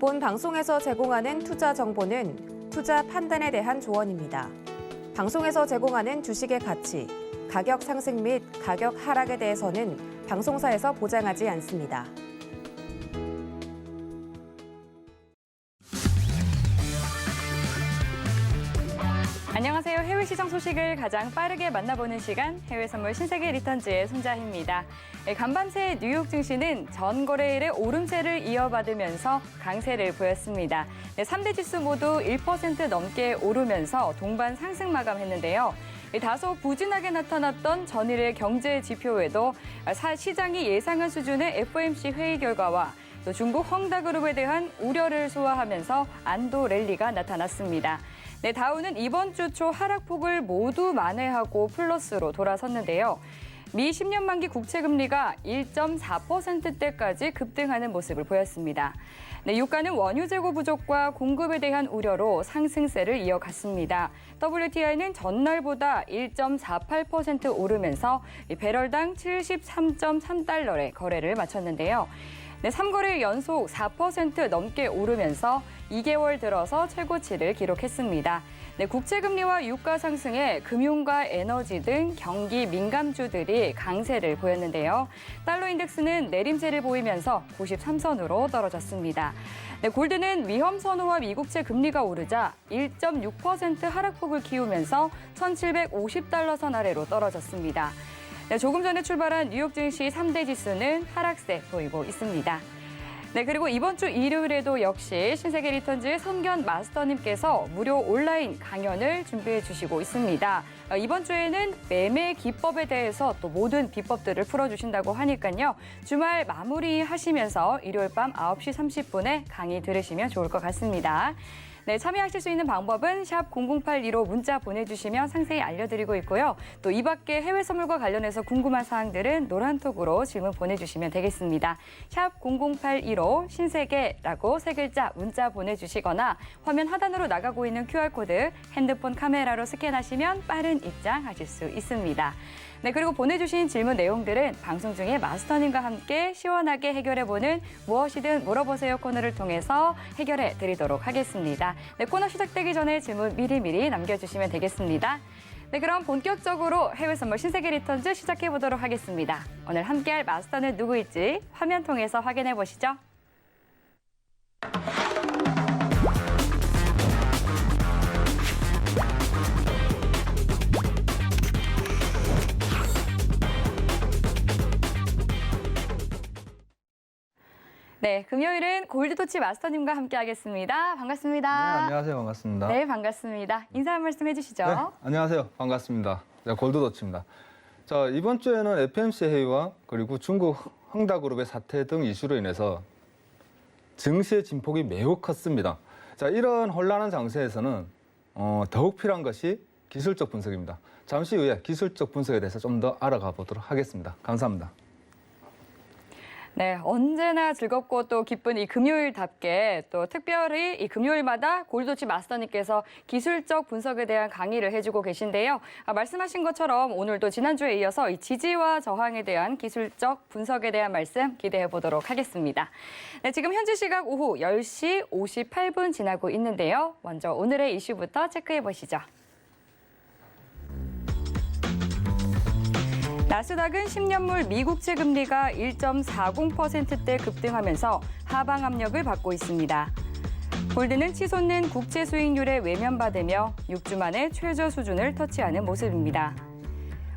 본 방송에서 제공하는 투자 정보는 투자 판단에 대한 조언입니다. 방송에서 제공하는 주식의 가치, 가격 상승 및 가격 하락에 대해서는 방송사에서 보장하지 않습니다. 안녕하세요. 해외 시장 소식을 가장 빠르게 만나보는 시간, 해외 선물 신세계 리턴즈의 손자희입니다. 간밤새 뉴욕 증시는 전 거래일의 오름세를 이어받으면서 강세를 보였습니다. 3대 지수 모두 1% 넘게 오르면서 동반 상승 마감했는데요. 다소 부진하게 나타났던 전일의 경제 지표에도 시장이 예상한 수준의 FOMC 회의 결과와 또 중국 헝다그룹에 대한 우려를 소화하면서 안도 랠리가 나타났습니다. 다우는 이번 주 초 하락폭을 모두 만회하고 플러스로 돌아섰는데요. 미 10년 만기 국채 금리가 1.4%대까지 급등하는 모습을 보였습니다. 유가는 원유 재고 부족과 공급에 대한 우려로 상승세를 이어갔습니다. WTI는 전날보다 1.48% 오르면서 배럴당 73.3달러에 거래를 마쳤는데요. 3거래일 연속 4% 넘게 오르면서 2개월 들어서 최고치를 기록했습니다. 국채 금리와 유가 상승에 금융과 에너지 등 경기 민감주들이 강세를 보였는데요. 달러 인덱스는 내림세를 보이면서 93선으로 떨어졌습니다. 골드는 위험 선호와 미국채 금리가 오르자 1.6% 하락폭을 키우면서 1,750달러 선 아래로 떨어졌습니다. 조금 전에 출발한 뉴욕 증시 3대 지수는 하락세 보이고 있습니다. 그리고 이번 주 일요일에도 역시 신세계 리턴즈의 선견 마스터님께서 무료 온라인 강연을 준비해 주시고 있습니다. 이번 주에는 매매 기법에 대해서 또 모든 비법들을 풀어주신다고 하니까요. 주말 마무리하시면서 일요일 밤 9시 30분에 강의 들으시면 좋을 것 같습니다. 참여하실 수 있는 방법은 샵 0081로 문자 보내주시면 상세히 알려드리고 있고요. 또 이 밖에 해외 선물과 관련해서 궁금한 사항들은 노란톡으로 질문 보내주시면 되겠습니다. 샵 0081로 신세계라고 세 글자 문자 보내주시거나 화면 하단으로 나가고 있는 QR코드 핸드폰 카메라로 스캔하시면 빠른 입장하실 수 있습니다. 그리고 보내주신 질문 내용들은 방송 중에 마스터님과 함께 시원하게 해결해보는 무엇이든 물어보세요 코너를 통해서 해결해 드리도록 하겠습니다. 코너 시작되기 전에 질문 미리미리 남겨주시면 되겠습니다. 그럼 본격적으로 해외 선물 신세계 리턴즈 시작해보도록 하겠습니다. 오늘 함께할 마스터는 누구일지 화면 통해서 확인해 보시죠. 금요일은 골드도치 마스터님과 함께하겠습니다. 반갑습니다. 네, 안녕하세요. 반갑습니다. 네, 반갑습니다. 인사 한 말씀 해주시죠. 네, 안녕하세요. 반갑습니다. 골드도치입니다. 자, 이번 주에는 FOMC 회의와 그리고 중국 헝다그룹의 사태 등 이슈로 인해서 증시의 진폭이 매우 컸습니다. 자, 이런 혼란한 장세에서는 더욱 필요한 것이 기술적 분석입니다. 잠시 후에 기술적 분석에 대해서 좀 더 알아가 보도록 하겠습니다. 감사합니다. 언제나 즐겁고 또 기쁜 이 금요일답게 또 특별히 이 금요일마다 골드도치 마스터님께서 기술적 분석에 대한 강의를 해주고 계신데요. 말씀하신 것처럼 오늘도 지난주에 이어서 이 지지와 저항에 대한 기술적 분석에 대한 말씀 기대해 보도록 하겠습니다. 지금 현지 시각 오후 10시 58분 지나고 있는데요. 먼저 오늘의 이슈부터 체크해 보시죠. 나스닥은 10년물 미국채 금리가 1.40%대 급등하면서 하방 압력을 받고 있습니다. 골드는 치솟는 국채 수익률에 외면받으며 6주 만에 최저 수준을 터치하는 모습입니다.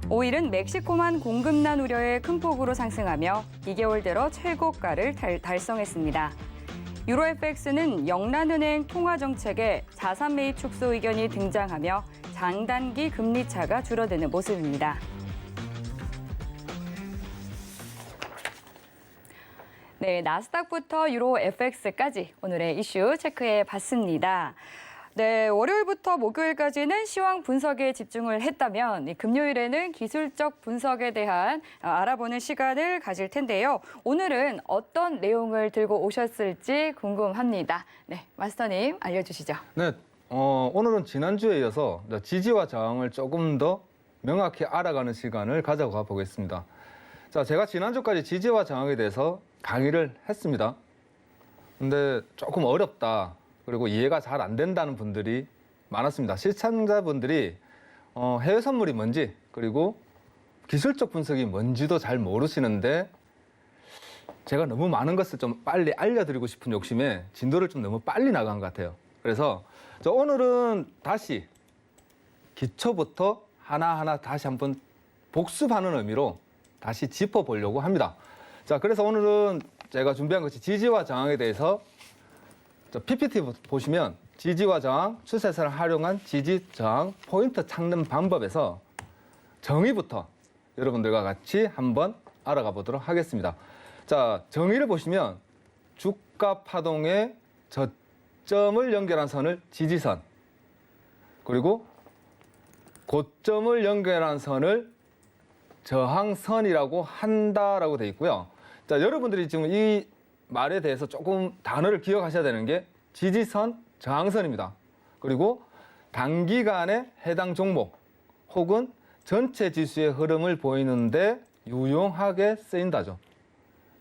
오일은 멕시코만 공급난 우려에 큰 폭으로 상승하며 2개월 들어 최고가를 달성했습니다. 유로 FX는 영란은행 통화정책에 자산 매입 축소 의견이 등장하며 장단기 금리 차가 줄어드는 모습입니다. 나스닥부터 유로 FX까지 오늘의 이슈 체크해 봤습니다. 월요일부터 목요일까지는 시황 분석에 집중을 했다면 금요일에는 기술적 분석에 대한 알아보는 시간을 가질 텐데요. 오늘은 어떤 내용을 들고 오셨을지 궁금합니다. 마스터님 알려주시죠. 오늘은 지난주에 이어서 지지와 저항을 조금 더 명확히 알아가는 시간을 가져가 보겠습니다. 자, 제가 지난주까지 지지와 저항에 대해서 강의를 했습니다. 근데 조금 어렵다. 그리고 이해가 잘 안 된다는 분들이 많았습니다. 시청자분들이 해외 선물이 뭔지 그리고 기술적 분석이 뭔지도 잘 모르시는데 제가 너무 많은 것을 좀 빨리 알려드리고 싶은 욕심에 진도를 좀 너무 빨리 나간 것 같아요. 그래서 오늘은 다시 기초부터 하나하나 다시 한번 복습하는 의미로 다시 짚어보려고 합니다. 자, 그래서 오늘은 제가 준비한 것이 지지와 저항에 대해서 PPT 보시면 지지와 저항, 추세선을 활용한 지지, 저항, 포인트 찾는 방법에서 정의부터 여러분들과 같이 한번 알아가 보도록 하겠습니다. 자, 정의를 보시면 주가 파동의 저점을 연결한 선을 지지선, 그리고 고점을 연결한 선을 저항선이라고 한다라고 되어 있고요. 자, 여러분들이 지금 이 말에 대해서 조금 단어를 기억하셔야 되는 게 지지선, 저항선입니다. 그리고 단기간에 해당 종목 혹은 전체 지수의 흐름을 보이는데 유용하게 쓰인다죠.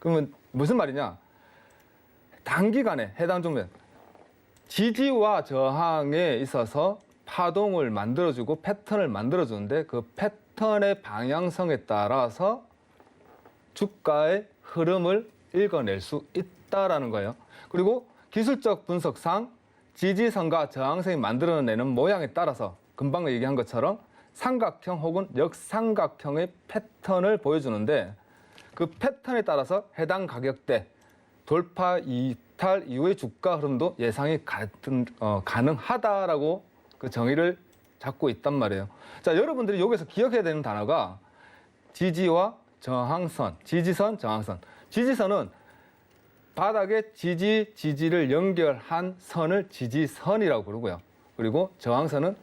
그러면 무슨 말이냐? 단기간에 해당 종목, 지지와 저항에 있어서 파동을 만들어주고 패턴을 만들어주는데 그 패턴의 방향성에 따라서 주가의 흐름을 읽어낼 수 있다라는 거예요. 그리고 기술적 분석상 지지선과 저항선이 만들어내는 모양에 따라서 금방 얘기한 것처럼 삼각형 혹은 역삼각형의 패턴을 보여주는데 그 패턴에 따라서 해당 가격대 돌파 이탈 이후의 주가 흐름도 예상이 가능하다라고 그 정의를 잡고 있단 말이에요. 자, 여러분들이 여기서 기억해야 되는 단어가 지지와 저항선, 지지선, 저항선. 지지선은 바닥에 지지를 연결한 선을 지지선이라고 부르고요. 그리고 저항선은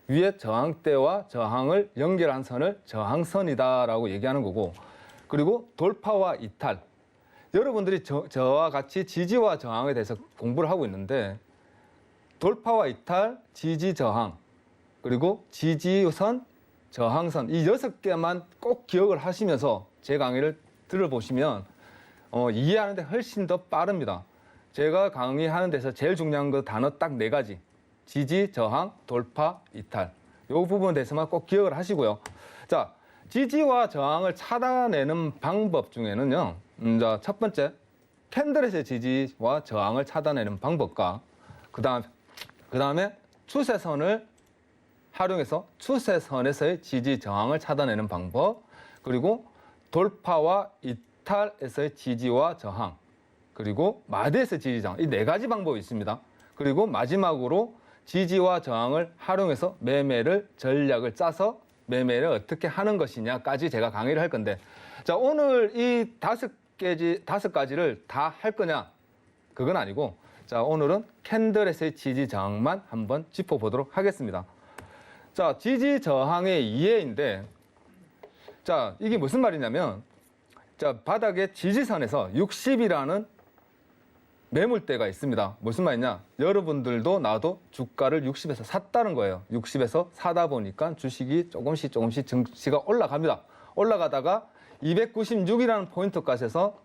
위에 저항대와 저항을 연결한 선을 저항선이다라고 얘기하는 거고, 그리고 돌파와 이탈. 여러분들이 저와 같이 지지와 저항에 대해서 공부를 하고 있는데 돌파와 이탈, 지지, 저항, 그리고 지지선, 저항선 이 6개만 꼭 기억을 하시면서 제 강의를 들어보시면 이해하는데 훨씬 더 빠릅니다. 제가 강의하는 데서 제일 중요한 거 단어 딱 4가지. 지지, 저항, 돌파, 이탈. 이 부분에 대해서만 꼭 기억을 하시고요. 자, 지지와 저항을 찾아내는 방법 중에는요. 자, 첫 번째, 캔들에서의 지지와 저항을 찾아내는 방법과 그 다음에 추세선을 활용해서 추세선에서의 지지, 저항을 찾아내는 방법, 그리고 돌파와 이탈에서의 지지와 저항, 그리고 마디에서의 지지, 저항. 이 4가지 방법이 있습니다. 그리고 마지막으로 지지와 저항을 활용해서 매매를 전략을 짜서 매매를 어떻게 하는 것이냐까지 제가 강의를 할 건데, 자, 오늘 이 5가지를 다 할 거냐? 그건 아니고, 자, 오늘은 캔들에서의 지지 저항만 한번 짚어보도록 하겠습니다. 자, 지지 저항의 이해인데, 자, 이게 무슨 말이냐면, 자, 바닥에 지지선에서 60이라는 매물대가 있습니다. 무슨 말이냐? 여러분들도 나도 주가를 60에서 샀다는 거예요. 60에서 사다 보니까 주식이 조금씩 증시가 올라갑니다. 올라가다가 296이라는 포인트까지에서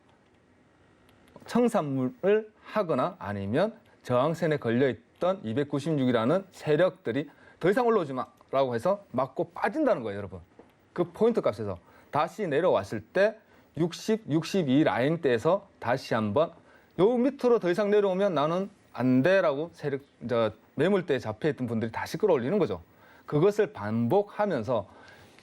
청산물을 하거나 아니면 저항선에 걸려있던 296이라는 세력들이 더 이상 올라오지 마라고 해서 맞고 빠진다는 거예요, 여러분. 그 포인트 값에서 다시 내려왔을 때 60, 62 라인대에서 다시 한번 요 밑으로 더 이상 내려오면 나는 안 돼라고 매물대에 잡혀있던 분들이 다시 끌어올리는 거죠. 그것을 반복하면서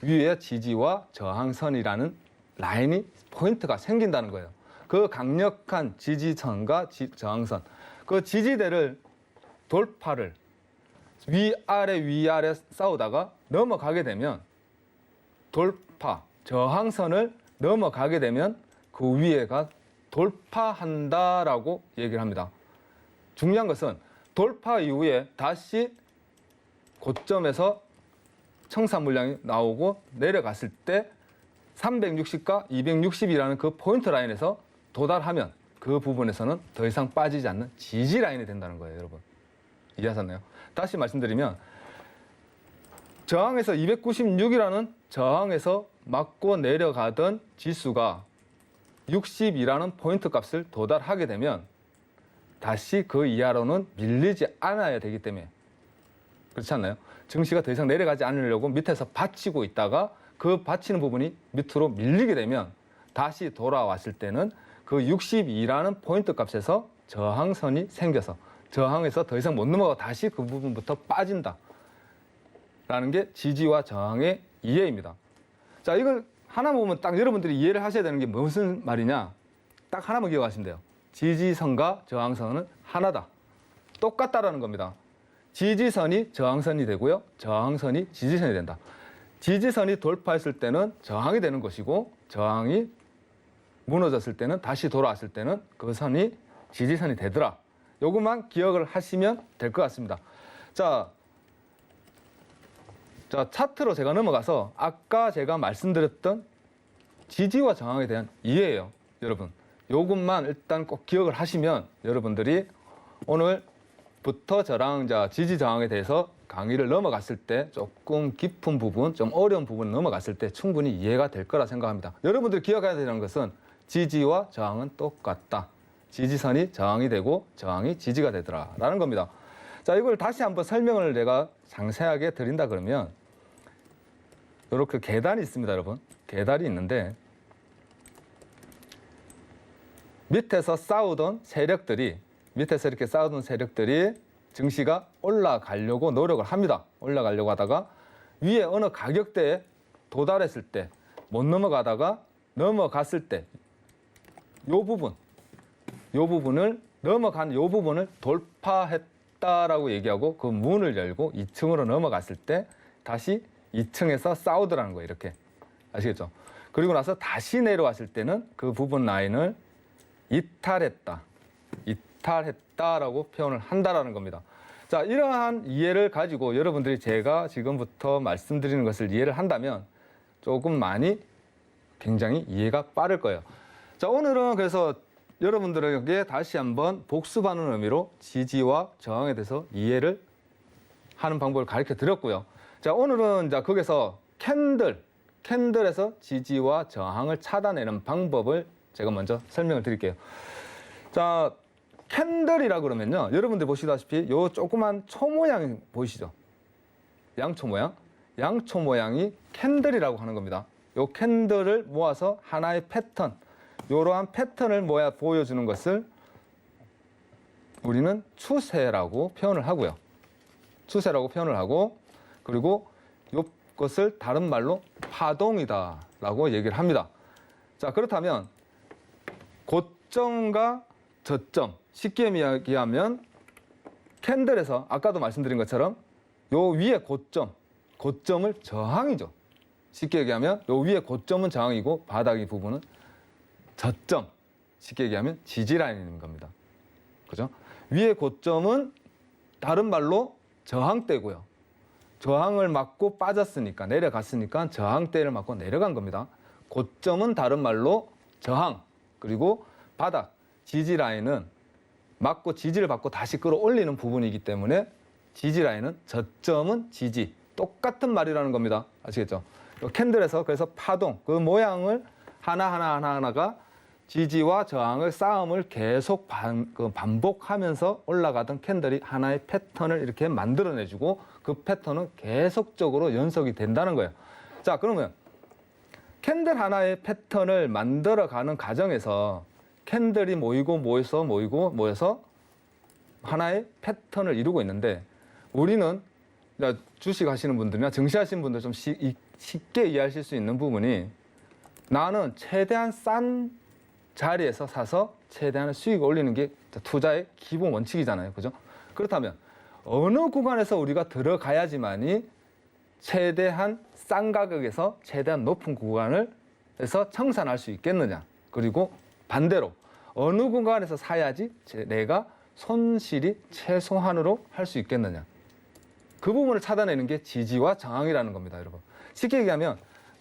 위에 지지와 저항선이라는 라인이 포인트가 생긴다는 거예요. 그 강력한 지지선과 저항선, 그 지지대를 돌파를 위아래 싸우다가 넘어가게 되면 돌파, 저항선을 넘어가게 되면 그 위에가 돌파한다라고 얘기를 합니다. 중요한 것은 돌파 이후에 다시 고점에서 청산 물량이 나오고 내려갔을 때 360과 260이라는 그 포인트 라인에서 도달하면 그 부분에서는 더 이상 빠지지 않는 지지 라인이 된다는 거예요, 여러분. 이해하셨나요? 다시 말씀드리면 저항에서 296이라는 저항에서 맞고 내려가던 지수가 60이라는 포인트 값을 도달하게 되면 다시 그 이하로는 밀리지 않아야 되기 때문에 그렇지 않나요? 증시가 더 이상 내려가지 않으려고 밑에서 받치고 있다가 그 받치는 부분이 밑으로 밀리게 되면 다시 돌아왔을 때는 그 62라는 포인트 값에서 저항선이 생겨서 저항에서 더 이상 못 넘어가 다시 그 부분부터 빠진다. 라는 게 지지와 저항의 이해입니다. 자, 이걸 하나 보면 딱 여러분들이 이해를 하셔야 되는 게 무슨 말이냐? 딱 하나만 기억하시면 돼요. 지지선과 저항선은 하나다. 똑같다라는 겁니다. 지지선이 저항선이 되고요. 저항선이 지지선이 된다. 지지선이 돌파했을 때는 저항이 되는 것이고 저항이 무너졌을 때는 다시 돌아왔을 때는 그 선이 지지선이 되더라. 요것만 기억을 하시면 될 것 같습니다. 자, 차트로 제가 넘어가서 아까 제가 말씀드렸던 지지와 저항에 대한 이해예요. 여러분, 요것만 일단 꼭 기억을 하시면 여러분들이 오늘부터 저랑 지지 저항에 대해서 강의를 넘어갔을 때 조금 깊은 부분, 좀 어려운 부분 넘어갔을 때 충분히 이해가 될 거라 생각합니다. 여러분들이 기억해야 되는 것은 지지와 저항은 똑같다. 지지선이 저항이 되고 저항이 지지가 되더라라는 겁니다. 자, 이걸 다시 한번 설명을 내가 상세하게 드린다 그러면 이렇게 계단이 있습니다, 여러분. 계단이 있는데 밑에서 이렇게 싸우던 세력들이 증시가 올라가려고 노력을 합니다. 올라가려고 하다가 위에 어느 가격대에 도달했을 때 못 넘어가다가 넘어갔을 때 요 부분을 넘어간 요 부분을 돌파했다라고 얘기하고 그 문을 열고 2층으로 넘어갔을 때 다시 2층에서 싸우더라는 거예요. 이렇게 아시겠죠? 그리고 나서 다시 내려왔을 때는 그 부분 라인을 이탈했다라고 표현을 한다라는 겁니다. 자, 이러한 이해를 가지고 여러분들이 제가 지금부터 말씀드리는 것을 이해를 한다면 조금 많이 굉장히 이해가 빠를 거예요. 자, 오늘은 그래서 여러분들에게 다시 한번 복습하는 의미로 지지와 저항에 대해서 이해를 하는 방법을 가르쳐 드렸고요. 자, 오늘은 거기서 캔들에서 지지와 저항을 찾아내는 방법을 제가 먼저 설명을 드릴게요. 자, 캔들이라 그러면요. 여러분들 보시다시피 요 조그만 초 모양 보이시죠? 양초 모양. 양초 모양이 캔들이라고 하는 겁니다. 요 캔들을 모아서 하나의 패턴, 이러한 패턴을 보여주는 것을 우리는 추세라고 표현을 하고요. 추세라고 표현을 하고 그리고 이것을 다른 말로 파동이다라고 얘기를 합니다. 자, 그렇다면 고점과 저점, 쉽게 이야기하면 캔들에서 아까도 말씀드린 것처럼 요 위에 고점을 저항이죠. 쉽게 얘기하면 요 위에 고점은 저항이고 바닥의 부분은 저점, 쉽게 얘기하면 지지라인인 겁니다. 그죠? 위에 고점은 다른 말로 저항대고요. 저항을 맞고 빠졌으니까, 내려갔으니까 저항대를 맞고 내려간 겁니다. 고점은 다른 말로 저항, 그리고 바닥, 지지라인은 맞고 지지를 받고 다시 끌어올리는 부분이기 때문에 지지라인은 저점은 지지, 똑같은 말이라는 겁니다. 아시겠죠? 캔들에서 그래서 파동, 그 모양을 하나가 지지와 저항을 싸움을 계속 반복하면서 올라가던 캔들이 하나의 패턴을 이렇게 만들어내주고 그 패턴은 계속적으로 연속이 된다는 거예요. 자, 그러면 캔들 하나의 패턴을 만들어가는 과정에서 캔들이 모여서 하나의 패턴을 이루고 있는데 우리는 주식 하시는 분들이나 증시 하시는 분들 좀 쉽게 이해하실 수 있는 부분이 나는 최대한 싼 자리에서 사서 최대한의 수익을 올리는 게 투자의 기본 원칙이잖아요. 그죠? 그렇다면 어느 구간에서 우리가 들어가야지만이 최대한 싼 가격에서 최대한 높은 구간에서 청산할 수 있겠느냐. 그리고 반대로 어느 구간에서 사야지 내가 손실이 최소한으로 할 수 있겠느냐. 그 부분을 찾아내는 게 지지와 저항이라는 겁니다, 여러분. 쉽게 얘기하면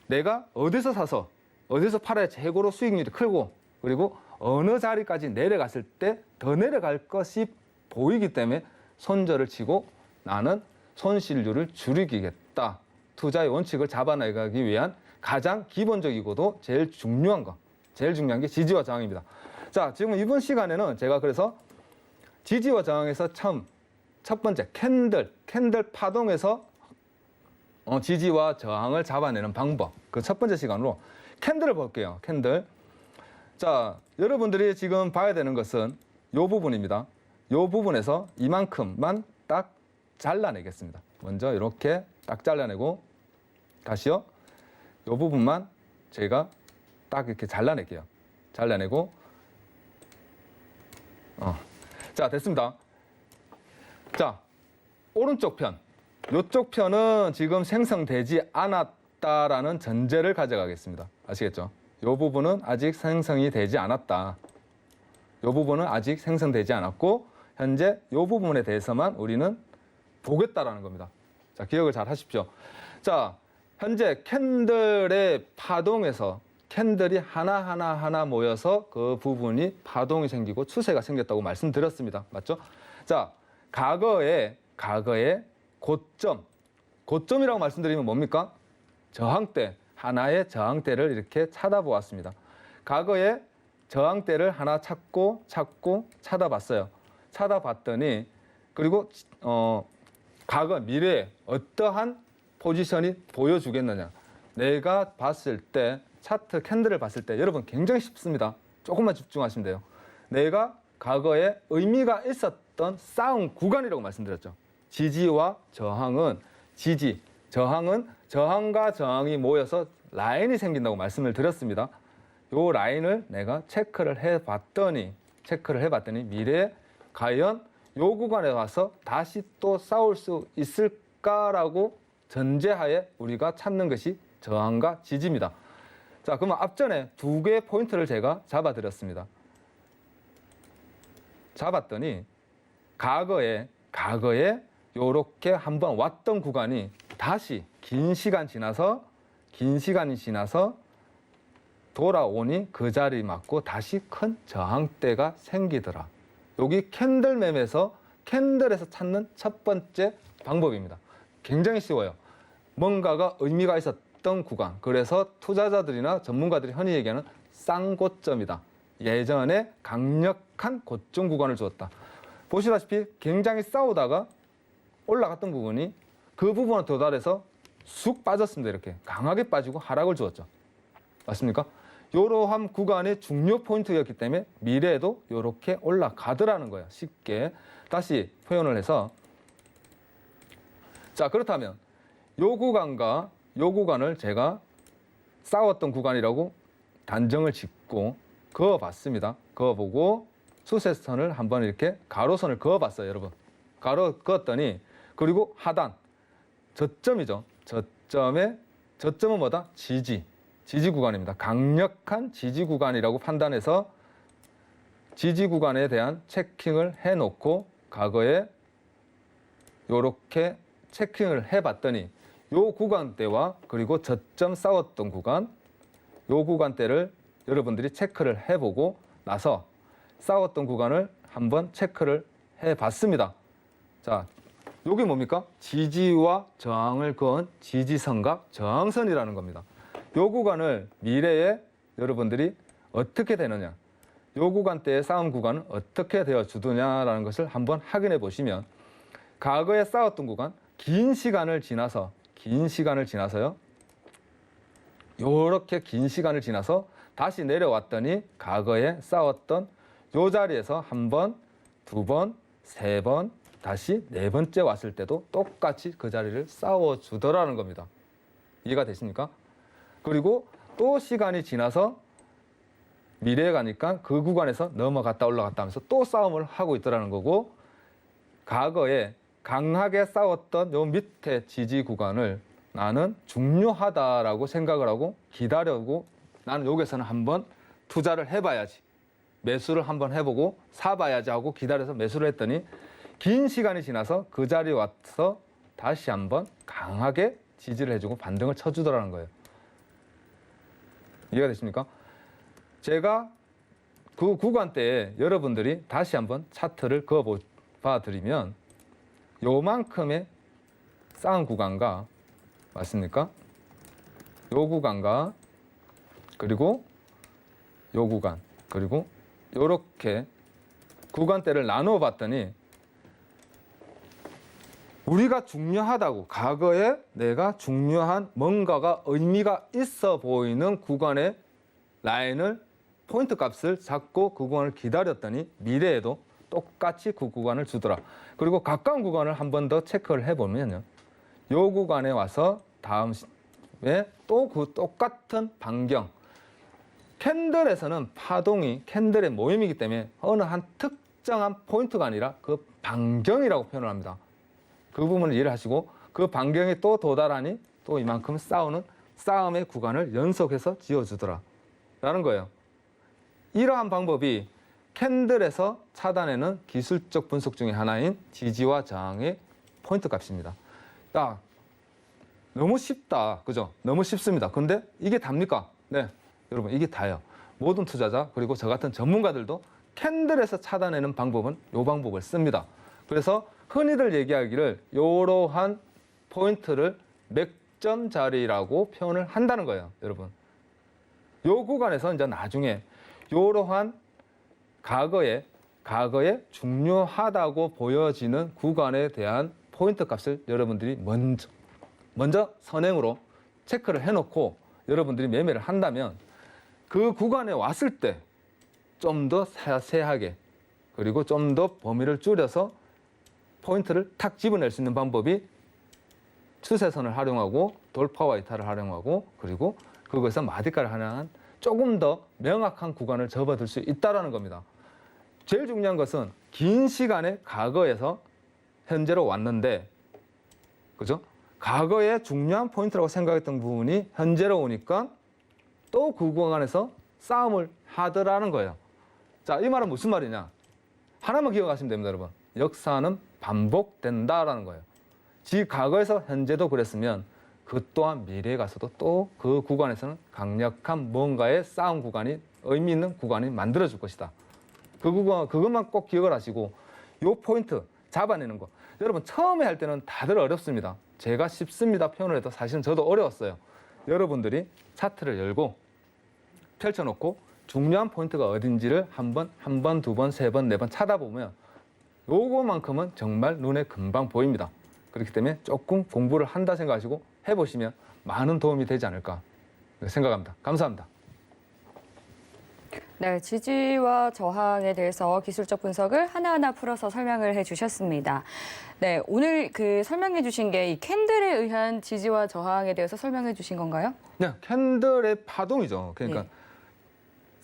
내가 어디서 사서 어디서 팔아야 최고로 수익률이 크고 그리고 어느 자리까지 내려갔을 때 더 내려갈 것이 보이기 때문에 손절을 치고 나는 손실률을 줄이겠다. 투자의 원칙을 잡아나가기 위한 가장 기본적이고도 제일 중요한 게 지지와 저항입니다. 자, 지금 이번 시간에는 제가 그래서 지지와 저항에서 첫 번째 캔들 파동에서 지지와 저항을 잡아내는 방법. 그 첫 번째 시간으로 캔들을 볼게요. 캔들. 자, 여러분들이 지금 봐야 되는 것은 이 부분입니다. 이 부분에서 이만큼만 딱 잘라내겠습니다. 먼저 이렇게 딱 잘라내고 다시요. 이 부분만 제가 딱 이렇게 잘라낼게요. 잘라내고 자, 됐습니다. 자, 오른쪽 편. 이쪽 편은 지금 생성되지 않았다라는 전제를 가져가겠습니다. 아시겠죠? 이 부분은 아직 생성이 되지 않았다. 이 부분은 아직 생성되지 않았고 현재 이 부분에 대해서만 우리는 보겠다라는 겁니다. 자, 기억을 잘 하십시오. 자, 현재 캔들의 파동에서 캔들이 하나 모여서 그 부분이 파동이 생기고 추세가 생겼다고 말씀드렸습니다. 맞죠? 자, 과거에 고점이라고 말씀드리면 뭡니까? 저항대, 하나의 저항대를 이렇게 찾아보았습니다. 과거에 저항대를 하나 찾고 찾아봤어요. 찾아봤더니 그리고 과거, 미래에 어떠한 포지션이 보여주겠느냐. 내가 봤을 때 차트 캔들을 봤을 때 여러분 굉장히 쉽습니다. 조금만 집중하시면 돼요. 내가 과거에 의미가 있었던 싸움 구간이라고 말씀드렸죠. 지지와 저항은 저항과 저항이 모여서 라인이 생긴다고 말씀을 드렸습니다. 이 라인을 내가 체크를 해봤더니 미래에 과연 이 구간에 와서 다시 또 싸울 수 있을까라고 전제하에 우리가 찾는 것이 저항과 지지입니다. 자, 그러면 앞전에 두 개의 포인트를 제가 잡아드렸습니다. 잡았더니 과거에 요렇게 한번 왔던 구간이 다시 긴 시간이 지나서 돌아오니 그 자리 맞고 다시 큰 저항대가 생기더라. 여기 캔들맵에서 캔들에서 찾는 첫 번째 방법입니다. 굉장히 쉬워요. 뭔가가 의미가 있었던 구간. 그래서 투자자들이나 전문가들이 흔히 얘기하는 쌍고점이다. 예전에 강력한 고점 구간을 주었다. 보시다시피 굉장히 싸우다가 올라갔던 부분이 그 부분에 도달해서 쑥 빠졌습니다. 이렇게 강하게 빠지고 하락을 주었죠. 맞습니까? 이러한 구간이 중요 포인트였기 때문에 미래에도 이렇게 올라가더라는 거예요. 쉽게 다시 표현을 해서, 자, 그렇다면 요 구간과 요 구간을 제가 싸웠던 구간이라고 단정을 짓고 그어봤습니다. 그어보고 수세선을 한번 이렇게 가로선을 그어봤어요, 여러분. 가로 그었더니, 그리고 하단 저점이죠. 저점은 뭐다? 지지 구간입니다. 강력한 지지 구간이라고 판단해서 지지 구간에 대한 체킹을 해놓고 과거에 이렇게 체킹을 해봤더니 요 구간대와 그리고 저점 싸웠던 구간, 요 구간대를 여러분들이 체크를 해보고 나서 싸웠던 구간을 한번 체크를 해봤습니다. 자, 요게 뭡니까? 지지와 저항을 그은 지지선과 저항선이라는 겁니다. 요 구간을 미래에 여러분들이 어떻게 되느냐, 요 구간대의 싸움 구간은 어떻게 되어 주느냐라는 것을 한번 확인해 보시면, 과거에 싸웠던 구간, 긴 시간을 지나서요. 요렇게 긴 시간을 지나서 다시 내려왔더니 과거에 싸웠던 요 자리에서 한 번, 두 번, 세 번, 다시 네 번째 왔을 때도 똑같이 그 자리를 싸워주더라는 겁니다. 이해가 되십니까? 그리고 또 시간이 지나서 미래에 가니까 그 구간에서 넘어갔다 올라갔다 하면서 또 싸움을 하고 있더라는 거고, 과거에 강하게 싸웠던 요 밑에 지지 구간을 나는 중요하다라고 생각을 하고 기다려고, 나는 여기서는 한번 투자를 해봐야지, 매수를 한번 해보고 사봐야지 하고 기다려서 매수를 했더니 긴 시간이 지나서 그 자리에 와서 다시 한번 강하게 지지를 해주고 반등을 쳐주더라는 거예요. 이해가 되십니까? 제가 그 구간대에 여러분들이 다시 한번 차트를 그어봐 드리면 요만큼의 싸운 구간과, 맞습니까? 요 구간과 그리고 요 구간, 그리고 요렇게 구간대를 나누어 봤더니 우리가 중요하다고 과거에 내가 중요한 뭔가가 의미가 있어 보이는 구간의 라인을 포인트 값을 잡고 그 구간을 기다렸더니 미래에도 똑같이 그 구간을 주더라. 그리고 가까운 구간을 한 번 더 체크를 해보면요. 요 구간에 와서 다음에 또 그 똑같은 반경. 캔들에서는 파동이 캔들의 모임이기 때문에 어느 한 특정한 포인트가 아니라 그 반경이라고 표현을 합니다. 그 부분을 이해를 하시고 그 반경에 또 도달하니 또 이만큼 싸우는 싸움의 구간을 연속해서 지어주더라. 라는 거예요. 이러한 방법이 캔들에서 찾아내는 기술적 분석 중에 하나인 지지와 저항의 포인트 값입니다. 야, 너무 쉽다. 그죠? 너무 쉽습니다. 근데 이게 답니까? 네. 여러분, 이게 다예요. 모든 투자자, 그리고 저 같은 전문가들도 캔들에서 찾아내는 방법은 이 방법을 씁니다. 그래서 흔히들 얘기하기를 이러한 포인트를 맥점자리라고 표현을 한다는 거예요. 여러분. 이 구간에서 이제 나중에 이러한 과거에 중요하다고 보여지는 구간에 대한 포인트 값을 여러분들이 먼저 선행으로 체크를 해놓고 여러분들이 매매를 한다면 그 구간에 왔을 때 좀 더 세세하게 그리고 좀 더 범위를 줄여서 포인트를 탁 집어낼 수 있는 방법이 추세선을 활용하고 돌파와 이탈을 활용하고 그리고 그것에서 마디가를 활용한 조금 더 명확한 구간을 접어들 수 있다는 겁니다. 제일 중요한 것은 긴 시간의 과거에서 현재로 왔는데 그죠? 과거에 중요한 포인트라고 생각했던 부분이 현재로 오니까 또 그 구간에서 싸움을 하더라는 거예요. 자, 이 말은 무슨 말이냐? 하나만 기억하시면 됩니다, 여러분. 역사는 반복된다라는 거예요. 과거에서 현재도 그랬으면 그 또한 미래에 가서도 또 그 구간에서는 강력한 뭔가의 싸움 구간이 의미 있는 구간이 만들어질 것이다. 그것만 꼭 기억을 하시고 요 포인트 잡아내는 거. 여러분 처음에 할 때는 다들 어렵습니다. 제가 쉽습니다 표현을 해도 사실은 저도 어려웠어요. 여러분들이 차트를 열고 펼쳐놓고 중요한 포인트가 어딘지를 한 번, 두 번, 세 번, 네 번 찾아보면 요거만큼은 정말 눈에 금방 보입니다. 그렇기 때문에 조금 공부를 한다 생각하시고 해보시면 많은 도움이 되지 않을까 생각합니다. 감사합니다. 네, 지지와 저항에 대해서 기술적 분석을 하나하나 풀어서 설명을 해주셨습니다. 네, 오늘 그 설명해 주신 게 이 캔들에 의한 지지와 저항에 대해서 설명해 주신 건가요? 네, 캔들의 파동이죠. 그러니까 네.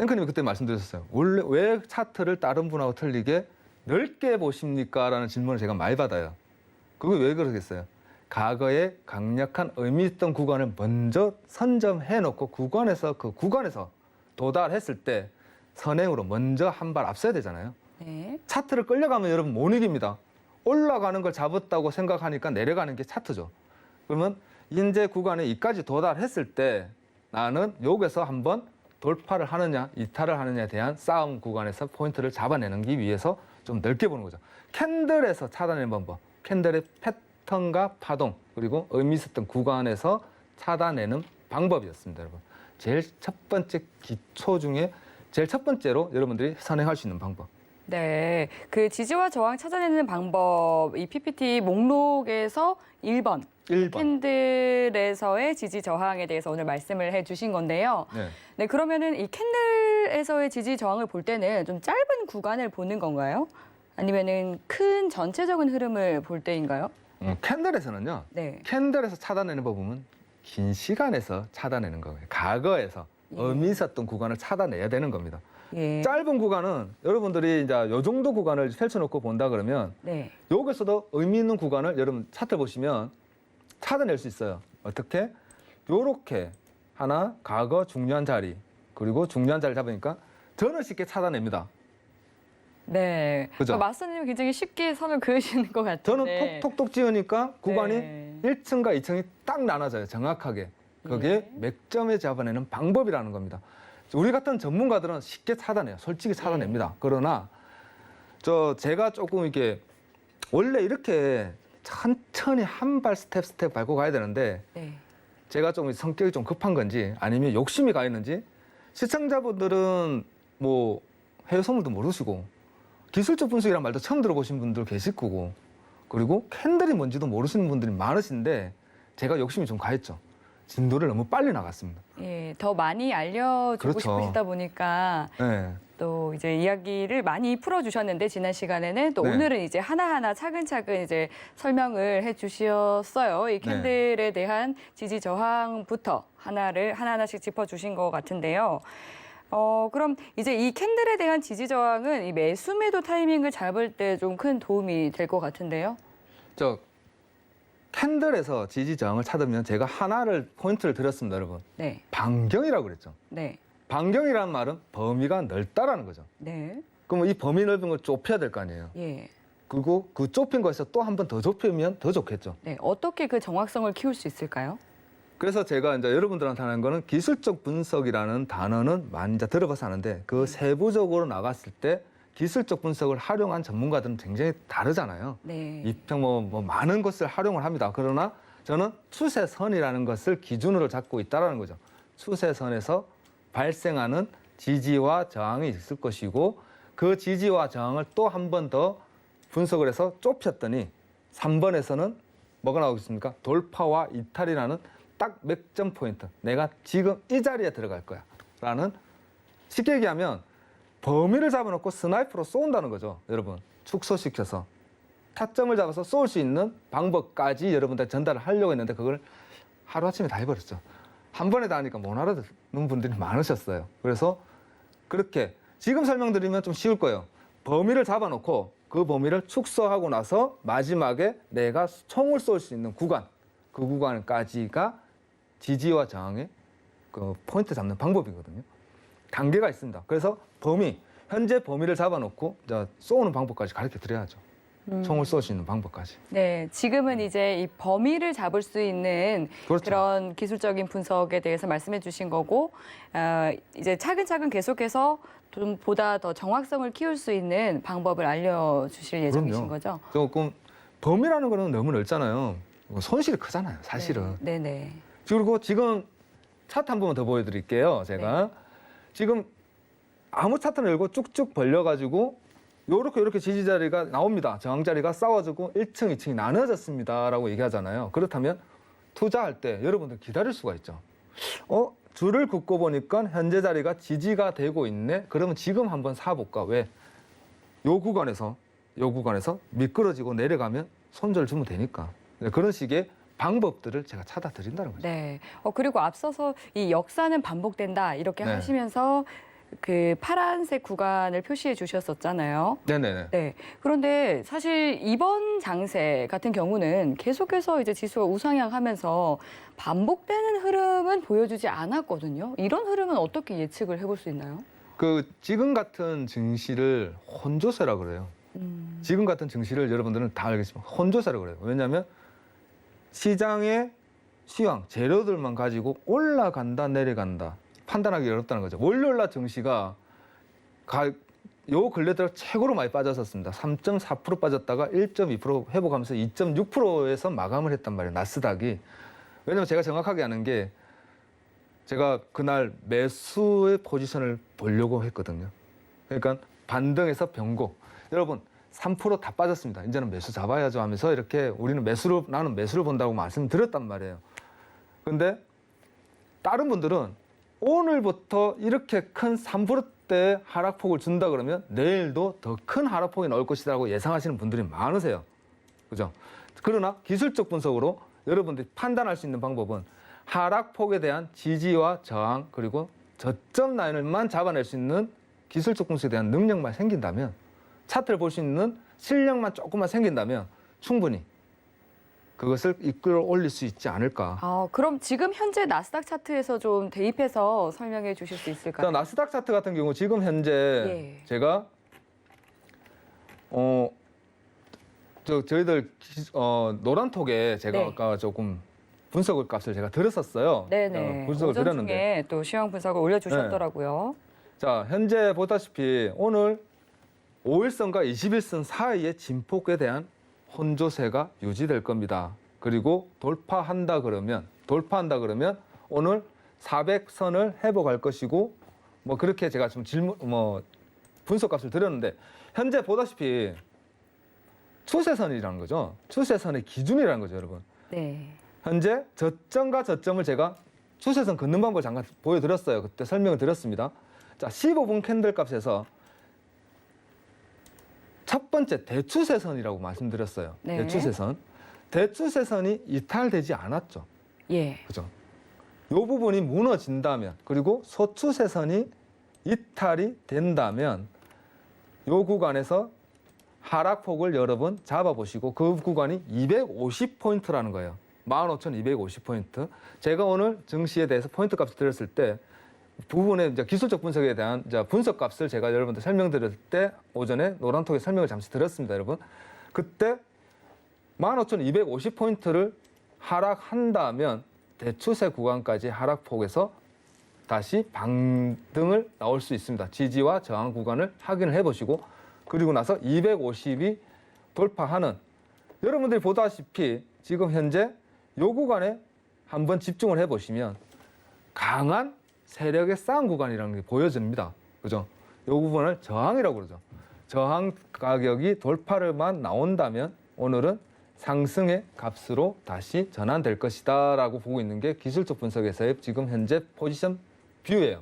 앵커님이 그때 말씀드렸어요. 원래 왜 차트를 다른 분하고 틀리게 넓게 보십니까? 라는 질문을 제가 많이 받아요. 그게 왜 그러겠어요? 과거에 강력한 의미 있던 구간을 먼저 선점해놓고 그 구간에서 도달했을 때 선행으로 먼저 한 발 앞서야 되잖아요. 네. 차트를 끌려가면 여러분 못 이깁니다. 올라가는 걸 잡았다고 생각하니까 내려가는 게 차트죠. 그러면 인제 구간에 이까지 도달했을 때 나는 여기서 한번 돌파를 하느냐 이탈을 하느냐에 대한 싸움 구간에서 포인트를 잡아내기 위해서 좀 넓게 보는 거죠. 캔들에서 찾아내는 방법, 캔들의 패턴과 파동 그리고 의미 있었던 구간에서 찾아내는 방법이었습니다. 여러분 제일 첫 번째 기초 중에 제일 첫 번째로 여러분들이 선행할 수 있는 방법. 네, 그 지지와 저항 찾아내는 방법, 이 PPT 목록에서 1번. 1번. 캔들에서의 지지 저항에 대해서 오늘 말씀을 해주신 건데요. 네. 네, 그러면은 이 캔들에서의 지지 저항을 볼 때는 좀 짧은 구간을 보는 건가요? 아니면은 큰 전체적인 흐름을 볼 때인가요? 캔들에서는요. 네. 캔들에서 찾아내는 법은 긴 시간에서 찾아내는 거예요. 과거에서 의미 있었던 구간을 찾아내야 되는 겁니다. 예. 짧은 구간은 여러분들이 이제 요 정도 구간을 펼쳐놓고 본다 그러면 네. 여기서도 의미 있는 구간을 여러분 차트 보시면 찾아낼 수 있어요. 어떻게? 요렇게 하나 과거 중요한 자리 그리고 중요한 자리를 잡으니까 저는 쉽게 찾아냅니다. 네. 그죠? 마스터님 굉장히 쉽게 선을 그으시는 것 같은데. 저는 톡톡톡 지으니까 구간이 네. 1층과 2층이 딱 나눠져요. 정확하게. 그게 맥점에 잡아내는 방법이라는 겁니다. 우리 같은 전문가들은 쉽게 찾아내요. 솔직히 찾아냅니다. 그러나 제가 조금 이렇게 원래 이렇게 천천히 한 발 스텝 밟고 가야 되는데 네. 제가 좀 성격이 좀 급한 건지 아니면 욕심이 가 있는지 시청자분들은 뭐 해외 선물도 모르시고 기술적 분석이란 말도 처음 들어보신 분들 계실 거고, 그리고 캔들이 뭔지도 모르시는 분들이 많으신데 제가 욕심이 좀 가했죠. 진도를 너무 빨리 나갔습니다. 예, 더 많이 알려주고 그렇죠. 싶으시다 보니까 네. 또 이제 이야기를 많이 풀어주셨는데 지난 시간에는 또 네. 오늘은 이제 하나하나 차근차근 이제 설명을 해주셨어요. 이 캔들에 대한 지지 저항부터 하나하나씩 짚어주신 것 같은데요. 그럼 이제 이 캔들에 대한 지지 저항은 이 매수 매도 타이밍을 잡을 때 좀 큰 도움이 될 것 같은데요. 저 캔들에서 지지 저항을 찾으면 제가 하나를 포인트를 드렸습니다, 여러분. 네, 반경이라고 그랬죠. 네, 반경이라는 말은 범위가 넓다라는 거죠. 네, 그러면 이 범위 넓은 걸 좁혀야 될 거 아니에요. 예, 그리고 그 좁힌 거에서 또 한 번 더 좁히면 더 좋겠죠. 네. 어떻게 그 정확성을 키울 수 있을까요? 그래서 제가 이제 여러분들한테 하는 거는 기술적 분석이라는 단어는 많이 이제 들어봐서 하는데 그 세부적으로 나갔을 때 기술적 분석을 활용한 전문가들은 굉장히 다르잖아요. 네, 이평 뭐 많은 것을 활용을 합니다. 그러나 저는 추세선이라는 것을 기준으로 잡고 있다라는 거죠. 추세선에서 발생하는 지지와 저항이 있을 것이고 그 지지와 저항을 또 한 번 더 분석을 해서 좁혔더니 3번에서는 뭐가 나오겠습니까? 돌파와 이탈이라는 딱 맥점 포인트. 내가 지금 이 자리에 들어갈 거야. 라는 쉽게 얘기하면 범위를 잡아놓고 스나이퍼로 쏜다는 거죠. 여러분. 축소시켜서. 타점을 잡아서 쏠 수 있는 방법까지 여러분들 전달을 하려고 했는데 그걸 하루아침에 다 해버렸죠. 한 번에 다 하니까 못 알아듣는 분들이 많으셨어요. 그래서 그렇게 지금 설명드리면 좀 쉬울 거예요. 범위를 잡아놓고 그 범위를 축소하고 나서 마지막에 내가 총을 쏠 수 있는 구간, 그 구간까지가 지지와 저항의 그 포인트 잡는 방법이거든요. 단계가 있습니다. 그래서 현재 범위를 잡아놓고 이제 쏘는 방법까지 가르쳐 드려야죠. 총을 쏠 수 있는 방법까지. 네, 지금은 이제 이 범위를 잡을 수 있는 그렇죠. 그런 기술적인 분석에 대해서 말씀해 주신 거고, 이제 차근차근 계속해서 좀 보다 더 정확성을 키울 수 있는 방법을 알려주실 예정이신 그럼요. 거죠? 조금 범위라는 거는 너무 넓잖아요. 손실이 크잖아요, 사실은. 네, 네. 그리고 지금 차트 한 번만 더 보여드릴게요. 제가 지금 아무 차트나 열고 쭉쭉 벌려가지고 이렇게 지지 자리가 나옵니다. 저항 자리가 싸워지고 1층, 2층이 나눠졌습니다라고 얘기하잖아요. 그렇다면 투자할 때 여러분들 기다릴 수가 있죠. 줄을 긋고 보니까 현재 자리가 지지가 되고 있네. 그러면 지금 한번 사볼까? 왜? 요 구간에서 미끄러지고 내려가면 손절 주면 되니까. 그런 식의 방법들을 제가 찾아 드린다는 거죠. 네. 그리고 앞서서 이 역사는 반복된다 이렇게 네. 하시면서 그 파란색 구간을 표시해 주셨었잖아요. 네네네. 네. 그런데 사실 이번 장세 같은 경우는 계속해서 이제 지수가 우상향하면서 반복되는 흐름은 보여주지 않았거든요. 이런 흐름은 어떻게 예측을 해볼 수 있나요? 그 지금 같은 증시를 혼조세라 그래요. 지금 같은 증시를 여러분들은 다 알겠지만 혼조세라 그래요. 왜냐하면 시장의 시황, 재료들만 가지고 올라간다, 내려간다 판단하기 어렵다는 거죠. 월요일날 증시가 요 근래 들어 최고로 많이 빠졌었습니다. 3.4% 빠졌다가 1.2% 회복하면서 2.6%에서 마감을 했단 말이에요. 나스닥이. 왜냐면 제가 정확하게 아는 게 제가 그날 매수의 포지션을 보려고 했거든요. 그러니까 반등에서 변곡. 여러분 3% 다 빠졌습니다. 이제는 매수 잡아야죠 하면서 이렇게 나는 매수를 본다고 말씀드렸단 말이에요. 근데 다른 분들은 오늘부터 이렇게 큰 3%대 하락폭을 준다 그러면 내일도 더 큰 하락폭이 나올 것이라고 예상하시는 분들이 많으세요. 그죠? 그러나 기술적 분석으로 여러분들이 판단할 수 있는 방법은 하락폭에 대한 지지와 저항 그리고 저점 라인을만 잡아낼 수 있는 기술적 분석에 대한 능력만 생긴다면 차트를 볼 수 있는 실력만 조금만 생긴다면 충분히 그것을 이끌어 올릴 수 있지 않을까. 그럼 지금 현재 나스닥 차트에서 좀 대입해서 설명해 주실 수 있을까요? 자, 나스닥 차트 같은 경우 지금 현재 제가 저희들 노란톡에 제가 아까 조금 분석 값을 제가 들었었어요. 네네. 분석을 오전 드렸는데. 중에 또 시황 분석을 올려주셨더라고요. 자, 현재 보다시피 오늘 5일선과 21선 사이의 진폭에 대한 혼조세가 유지될 겁니다. 그리고 돌파한다 그러면 오늘 400선을 회복할 것이고 그렇게 제가 좀 분석값을 드렸는데 현재 보다시피 추세선이라는 거죠. 추세선의 기준이라는 거죠, 여러분. 네. 현재 저점과 저점을 제가 추세선 긋는 방법을 잠깐 보여드렸어요. 그때 설명을 드렸습니다. 자, 15분 캔들 값에서 첫 번째 대추세선이라고 말씀드렸어요. 네. 대추세선. 대추세선이 이탈되지 않았죠. 예. 그죠? 이 부분이 무너진다면, 그리고 소추세선이 이탈이 된다면 이 구간에서 하락폭을 여러분 잡아보시고 그 구간이 250포인트라는 거예요. 15,250포인트. 제가 오늘 증시에 대해서 포인트 값을 드렸을 때 부분의 이제 기술적 분석에 대한 이제 분석 값을 제가 여러분들 설명드릴 때 오전에 노란톡에 설명을 잠시 드렸습니다, 여러분. 그때 15,250포인트를 하락한다면 대추세 구간까지 하락폭에서 다시 반등을 나올 수 있습니다. 지지와 저항 구간을 확인을 해보시고 그리고 나서 250이 돌파하는 여러분들이 보다시피 지금 현재 요 구간에 한번 집중을 해보시면 강한 세력의 싸움 구간이라는 게 보여집니다. 그죠? 요 부분을 저항이라고 그러죠. 저항 가격이 돌파를만 나온다면 오늘은 상승의 값으로 다시 전환될 것이다 라고 보고 있는 게 기술적 분석에서의 지금 현재 포지션 뷰예요.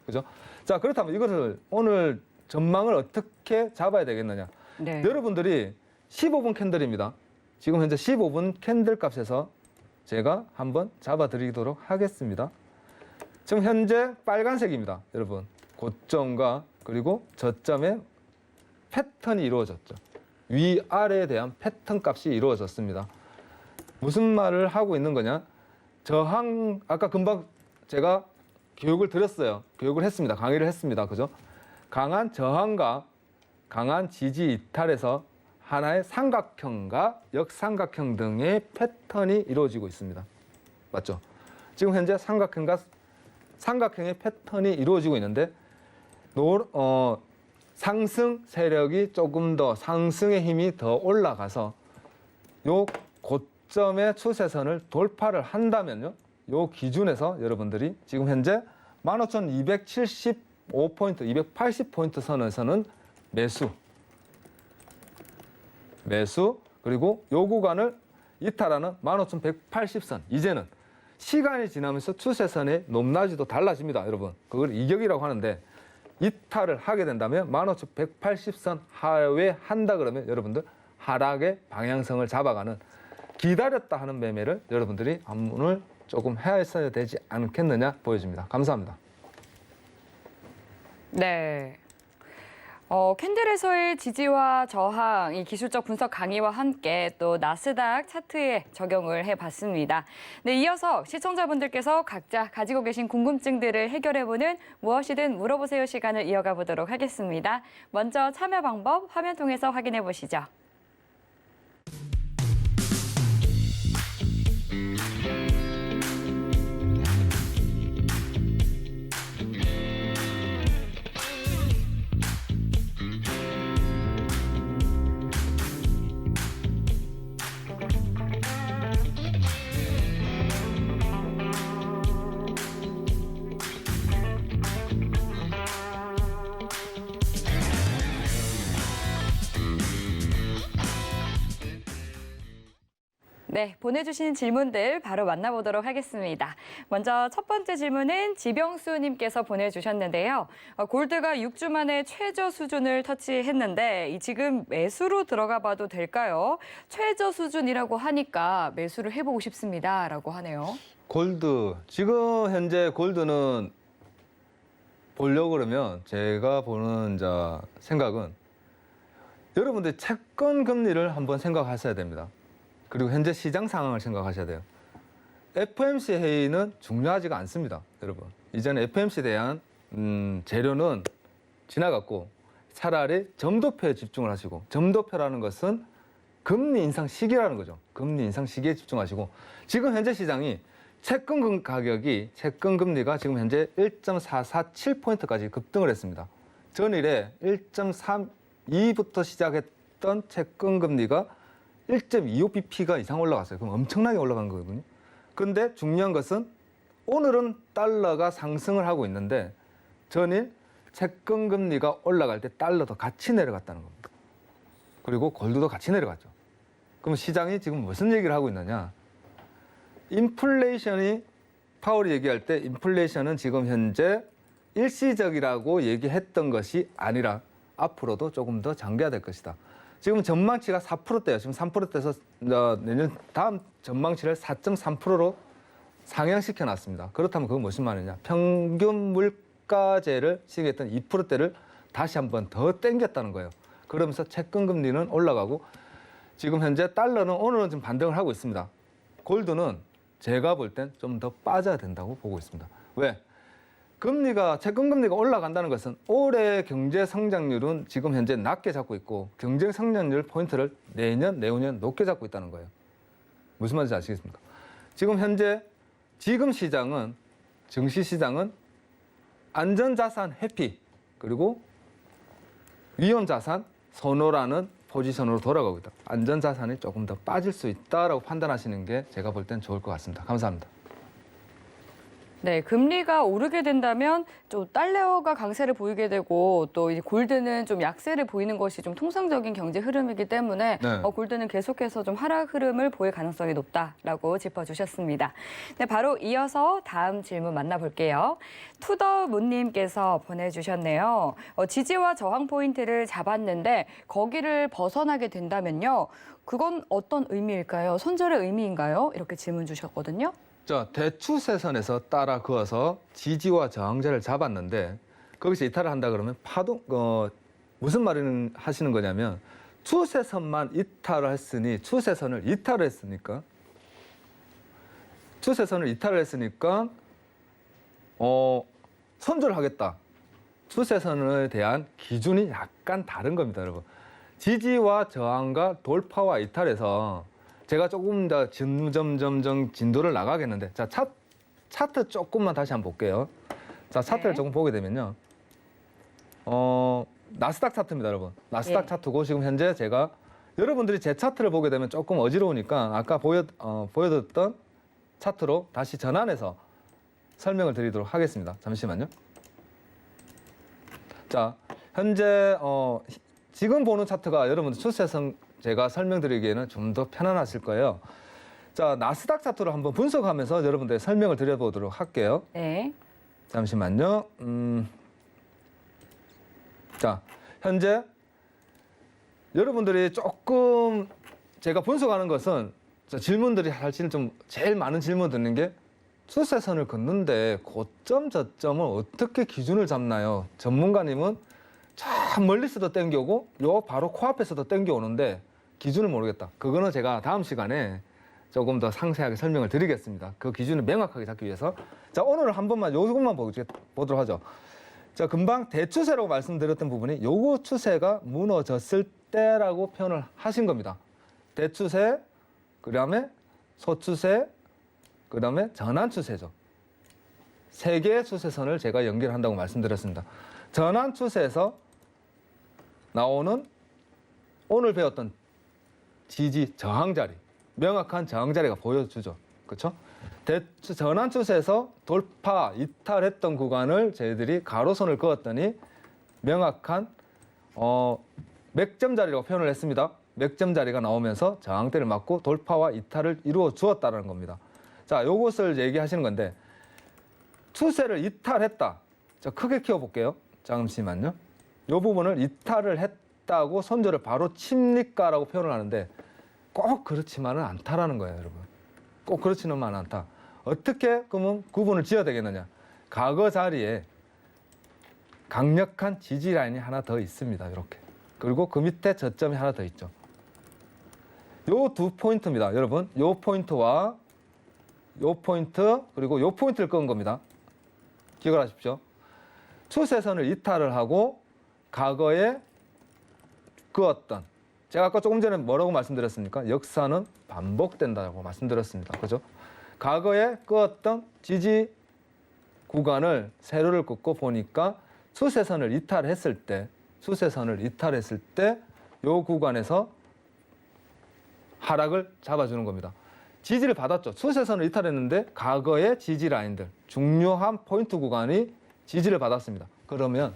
그죠? 자, 그렇다면 이것을 오늘 전망을 어떻게 잡아야 되겠느냐. 네. 여러분들이 15분 캔들입니다. 지금 현재 15분 캔들 값에서 제가 한번 잡아드리도록 하겠습니다. 지금 현재 빨간색입니다. 여러분. 고점과 그리고 저점의 패턴이 이루어졌죠. 위아래에 대한 패턴 값이 이루어졌습니다. 무슨 말을 하고 있는 거냐? 저항, 아까 금방 제가 교육을 드렸어요. 교육을 했습니다. 강의를 했습니다. 그죠? 강한 저항과 강한 지지 이탈에서 하나의 삼각형과 역삼각형 등의 패턴이 이루어지고 있습니다. 맞죠? 지금 현재 삼각형의 패턴이 이루어지고 있는데 상승 세력이 조금 더 상승의 힘이 더 올라가서 요 고점의 추세선을 돌파를 한다면요. 요 기준에서 여러분들이 지금 현재 15,275포인트, 280포인트 선에서는 매수, 그리고 요 구간을 이탈하는 15,180선. 이제는 시간이 지나면서 추세선의 높낮이도 달라집니다, 여러분. 그걸 이격이라고 하는데 이탈을 하게 된다면 15,180선 하회에 한다 그러면 여러분들 하락의 방향성을 잡아가는 기다렸다 하는 매매를 여러분들이 오늘 조금 해야 되지 않겠느냐 보여집니다. 감사합니다. 네. 캔들에서의 지지와 저항, 이 기술적 분석 강의와 함께 또 나스닥 차트에 적용을 해봤습니다. 네, 이어서 시청자분들께서 각자 가지고 계신 궁금증들을 해결해보는 무엇이든 물어보세요 시간을 이어가 보도록 하겠습니다. 먼저 참여 방법 화면 통해서 확인해 보시죠. 네, 보내주신 질문들 바로 만나보도록 하겠습니다. 먼저 첫 번째 질문은 지병수님께서 보내주셨는데요. 골드가 6주 만에 최저 수준을 터치했는데 지금 매수로 들어가 봐도 될까요? 최저 수준이라고 하니까 매수를 해보고 싶습니다라고 하네요. 골드, 지금 현재 골드는 보려고 그러면 제가 보는 생각은 여러분들 채권 금리를 한번 생각하셔야 됩니다. 그리고 현재 시장 상황을 생각하셔야 돼요. FOMC 회의는 중요하지가 않습니다, 여러분. 이제는 FOMC에 대한 재료는 지나갔고 차라리 점도표에 집중을 하시고, 점도표라는 것은 금리 인상 시기라는 거죠. 금리 인상 시기에 집중하시고, 지금 현재 시장이 채권 가격이, 채권 금리가 지금 현재 1.447포인트까지 급등을 했습니다. 전일에 1.32부터 시작했던 채권 금리가 1.25bp가 이상 올라갔어요. 그럼 엄청나게 올라간 거거든요. 근데 중요한 것은 오늘은 달러가 상승을 하고 있는데 전일 채권 금리가 올라갈 때 달러도 같이 내려갔다는 겁니다. 그리고 골드도 같이 내려갔죠. 그럼 시장이 지금 무슨 얘기를 하고 있느냐? 인플레이션이 파월이 얘기할 때 인플레이션은 지금 현재 일시적이라고 얘기했던 것이 아니라 앞으로도 조금 더 장기화될 것이다. 지금 전망치가 4%대예요. 지금 3%대에서 내년 다음 전망치를 4.3%로 상향시켜 놨습니다. 그렇다면 그건 무슨 말이냐? 평균 물가제를 시행했던 2%대를 다시 한번 더 땡겼다는 거예요. 그러면서 채권 금리는 올라가고 지금 현재 달러는 오늘은 좀 반등을 하고 있습니다. 골드는 제가 볼 땐 좀 더 빠져야 된다고 보고 있습니다. 왜? 채권 금리가 올라간다는 것은 올해 경제 성장률은 지금 현재 낮게 잡고 있고 경제 성장률 포인트를 내년, 내후년 높게 잡고 있다는 거예요. 무슨 말인지 아시겠습니까? 지금 시장은 증시 시장은 안전자산 회피 그리고 위험자산 선호라는 포지션으로 돌아가고 있다. 안전자산이 조금 더 빠질 수 있다라고 판단하시는 게 제가 볼 땐 좋을 것 같습니다. 감사합니다. 네, 금리가 오르게 된다면 좀 달러가 강세를 보이게 되고 또 이제 골드는 좀 약세를 보이는 것이 좀 통상적인 경제 흐름이기 때문에 네. 골드는 계속해서 좀 하락 흐름을 보일 가능성이 높다라고 짚어주셨습니다. 네, 바로 이어서 다음 질문 만나볼게요. 투더문님께서 보내주셨네요. 지지와 저항 포인트를 잡았는데 거기를 벗어나게 된다면요. 그건 어떤 의미일까요? 손절의 의미인가요? 이렇게 질문 주셨거든요. 자, 대추세선에서 따라 그어서 지지와 저항자를 잡았는데 거기서 이탈을 한다 그러면 무슨 말을 하시는 거냐면 추세선만 이탈을 했으니 추세선을 이탈을 했으니까 손절을 하겠다. 추세선에 대한 기준이 약간 다른 겁니다, 여러분. 지지와 저항과 돌파와 이탈에서 제가 조금 더 점점 진도를 나가겠는데, 자, 차트 조금만 다시 한번 볼게요. 자, 차트를 네. 조금 보게 되면요. 나스닥 차트입니다, 여러분. 나스닥 예. 차트고 지금 현재 제가 여러분들이 제 차트를 보게 되면 조금 어지러우니까 아까 보여드렸던 차트로 다시 전환해서 설명을 드리도록 하겠습니다. 잠시만요. 자, 현재 지금 보는 차트가 여러분들 추세선 제가 설명드리기에는 좀 더 편안하실 거예요. 자, 나스닥 차트를 한번 분석하면서 여러분들 설명을 드려보도록 할게요. 네. 잠시만요. 자, 현재 여러분들이 조금 제가 분석하는 것은 질문들이 사실 좀 제일 많은 질문 듣는 게 추세선을 긋는데 고점 저점을 어떻게 기준을 잡나요? 전문가님은 저 멀리서도 땡겨오고 요 바로 코앞에서도 땡겨오는데 기준을 모르겠다. 그거는 제가 다음 시간에 조금 더 상세하게 설명을 드리겠습니다. 그 기준을 명확하게 잡기 위해서. 자, 오늘 한 번만 요것만 보도록 하죠. 자, 금방 대추세라고 말씀드렸던 부분이 요거 추세가 무너졌을 때라고 표현을 하신 겁니다. 대추세, 그다음에 소추세, 그다음에 전환추세죠. 세 개의 추세선을 제가 연결한다고 말씀드렸습니다. 전환추세에서 나오는 오늘 배웠던 지지 저항자리, 명확한 저항자리가 보여주죠. 그렇죠? 전환추세에서 돌파, 이탈했던 구간을 저희들이 가로선을 그었더니 명확한 맥점 자리라고 표현을 했습니다. 맥점 자리가 나오면서 저항대를 맞고 돌파와 이탈을 이루어 주었다는 겁니다. 자, 요것을 얘기하시는 건데 추세를 이탈했다. 자, 크게 키워볼게요. 잠시만요. 요 부분을 이탈을 했다고 손절을 바로 칩니까라고 표현을 하는데 꼭 그렇지만은 않다라는 거예요, 여러분. 꼭 그렇지는 않다. 어떻게 그러면 구분을 지어야 되겠느냐? 과거 자리에 강력한 지지 라인이 하나 더 있습니다. 이렇게. 그리고 그 밑에 저점이 하나 더 있죠. 요 두 포인트입니다, 여러분. 요 포인트와 요 포인트 그리고 요 포인트를 끄은 겁니다. 기억을 하십시오. 추세선을 이탈을 하고 과거에 그었던 제가 아까 조금 전에 뭐라고 말씀드렸습니까? 역사는 반복된다고 말씀드렸습니다. 그죠? 과거에 그었던 지지 구간을 세로를 긋고 보니까 추세선을 이탈했을 때 요 구간에서 하락을 잡아주는 겁니다. 지지를 받았죠. 추세선을 이탈했는데 과거의 지지 라인들, 중요한 포인트 구간이 지지를 받았습니다. 그러면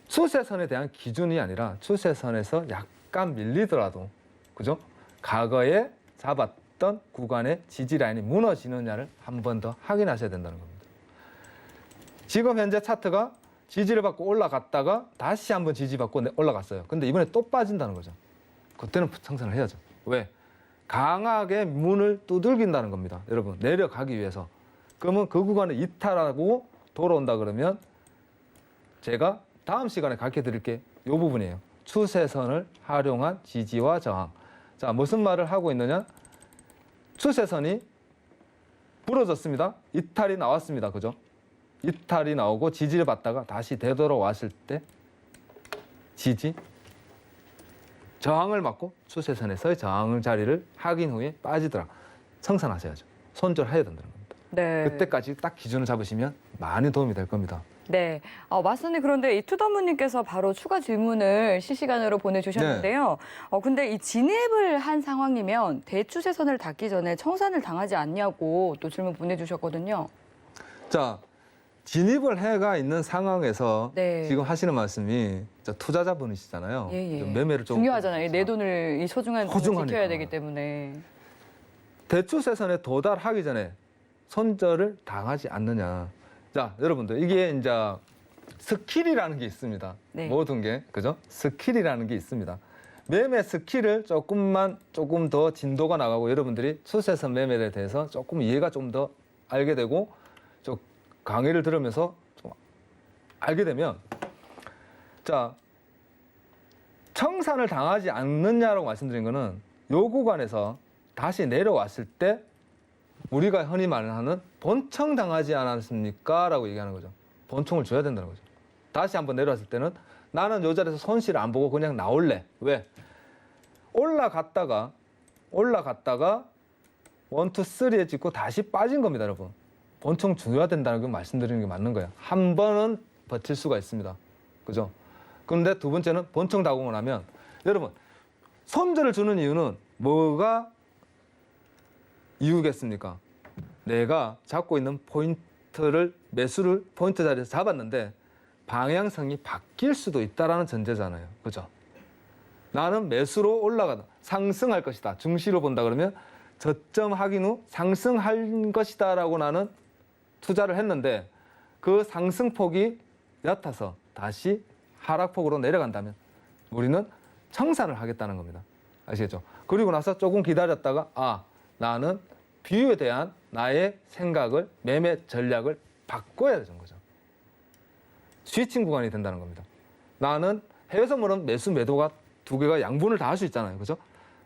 추세선에 대한 기준이 아니라 추세선에서 약간 밀리더라도 그죠? 과거에 잡았던 구간의 지지 라인이 무너지느냐를 한 번 더 확인하셔야 된다는 겁니다. 지금 현재 차트가 지지를 받고 올라갔다가 다시 한번 지지받고 올라갔어요. 근데 이번에 또 빠진다는 거죠. 그때는 청산을 해야죠. 왜? 강하게 문을 두들긴다는 겁니다. 여러분, 내려가기 위해서. 그러면 그 구간을 이탈하고 돌아온다 그러면 제가 다음 시간에 가르쳐 드릴 게 이 부분이에요. 추세선을 활용한 지지와 저항. 자, 무슨 말을 하고 있느냐? 추세선이 부러졌습니다. 이탈이 나왔습니다. 그죠? 이탈이 나오고 지지를 받다가 다시 되돌아왔을 때 지지, 저항을 맞고 추세선에서의 저항 자리를 확인 후에 빠지더라. 청산하셔야죠. 손절해야 된다는 겁니다. 네. 그때까지 딱 기준을 잡으시면 많이 도움이 될 겁니다. 네. 마스터님, 그런데 이 투더무님께서 바로 추가 질문을 실시간으로 보내주셨는데요. 근데 이 진입을 한 상황이면 대추세선을 닿기 전에 청산을 당하지 않냐고 또 질문 보내주셨거든요. 자, 진입을 해가 있는 상황에서 네. 지금 하시는 말씀이 투자자분이시잖아요. 예, 예. 좀 매매를 좀 중요하잖아요. 내 돈을, 이 소중한 돈을 소중하니까. 지켜야 되기 때문에. 대추세선에 도달하기 전에 손절을 당하지 않느냐. 자, 여러분들 이게 이제 스킬이라는 게 있습니다. 네. 모든 게 그죠? 스킬이라는 게 있습니다. 매매 스킬을 조금 더 진도가 나가고 여러분들이 추세선 매매에 대해서 조금 이해가 좀 더 알게 되고 좀 강의를 들으면서 좀 알게 되면 자, 청산을 당하지 않느냐라고 말씀드린 거는 요 구간에서 다시 내려왔을 때 우리가 흔히 말하는 본청 당하지 않았습니까? 라고 얘기하는 거죠. 본청을 줘야 된다는 거죠. 다시 한번 내려왔을 때는 나는 요 자리에서 손실을 안 보고 그냥 나올래. 왜? 올라갔다가 1, 2, 3에 찍고 다시 빠진 겁니다, 여러분. 본청 줘야 된다는 걸 말씀드리는 게 맞는 거예요. 한 번은 버틸 수가 있습니다. 그죠? 그런데 두 번째는 본청 당하고 나면 여러분, 손절을 주는 이유는 뭐가 이유겠습니까? 내가 잡고 있는 포인트를 매수를 포인트 자리에서 잡았는데 방향성이 바뀔 수도 있다라는 전제잖아요. 그죠? 나는 매수로 올라가다 상승할 것이다. 중시로 본다 그러면 저점 확인 후 상승할 것이다라고 나는 투자를 했는데 그 상승폭이 얕아서 다시 하락폭으로 내려간다면 우리는 청산을 하겠다는 겁니다. 아시겠죠? 그리고 나서 조금 기다렸다가 나는 뷰에 대한 나의 생각을, 매매 전략을 바꿔야 되는 거죠. 스위칭 구간이 된다는 겁니다. 나는 해외 선물은 매수, 매도가 두 개가 양분을 다 할 수 있잖아요. 그죠?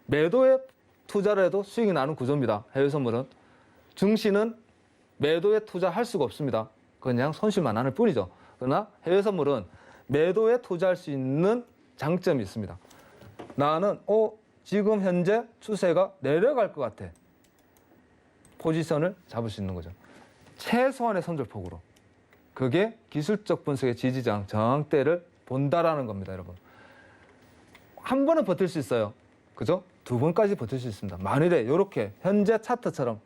매도에 투자를 해도 수익이 나는 구조입니다. 해외 선물은. 증시는 매도에 투자할 수가 없습니다. 그냥 손실만 나는 뿐이죠. 그러나 해외 선물은 매도에 투자할 수 있는 장점이 있습니다. 나는 지금 현재 추세가 내려갈 것 같아. 포지션을 잡을 수 있는 거죠. 최소한의 손절폭으로. 그게 기술적 분석의 지지장, 저항대를 본다라는 겁니다, 여러분. 한 번은 버틸 수 있어요. 그죠? 두 번까지 버틸 수 있습니다. 만일에 이렇게 현재 차트처럼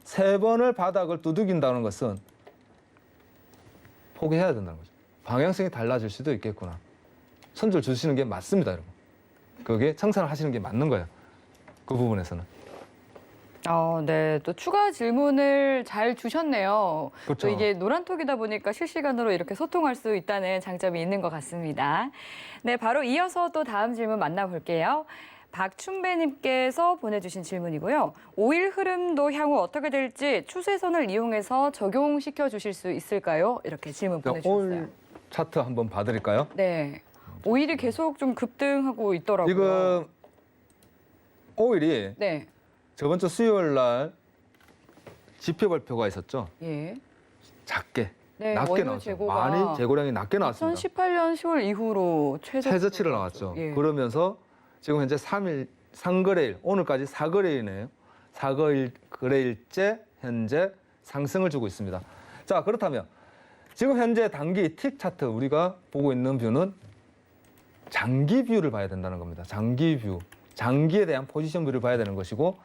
3번을 바닥을 두들긴다는 것은 포기해야 된다는 거죠. 방향성이 달라질 수도 있겠구나. 손절 주시는 게 맞습니다, 여러분. 그게 청산을 하시는 게 맞는 거예요. 그 부분에서는. 네. 또 추가 질문을 잘 주셨네요. 그렇죠. 또 이게 노란톡이다 보니까 실시간으로 이렇게 소통할 수 있다는 장점이 있는 것 같습니다. 네, 바로 이어서 또 다음 질문 만나볼게요. 박춘배님께서 보내주신 질문이고요. 5일 흐름도 향후 어떻게 될지 추세선을 이용해서 적용시켜 주실 수 있을까요? 이렇게 질문 보내주셨어요. 오일 차트 한번 봐드릴까요? 네. 5일이 계속 좀 급등하고 있더라고요. 지금 5일이 네. 저번 주 수요일 날 지표 발표가 있었죠. 예. 작게, 네, 낮게 원유 나왔죠. 재고가 많이 재고량이 낮게 나왔습니다. 2018년 10월 이후로 최저치를 나왔죠. 예. 그러면서 지금 현재 3일, 상거래일, 오늘까지 4거래일이네요. 4거래일째 현재 상승을 주고 있습니다. 자, 그렇다면 지금 현재 단기 틱 차트 우리가 보고 있는 뷰는 장기 뷰를 봐야 된다는 겁니다. 장기 뷰. 장기에 대한 포지션 뷰를 봐야 되는 것이고,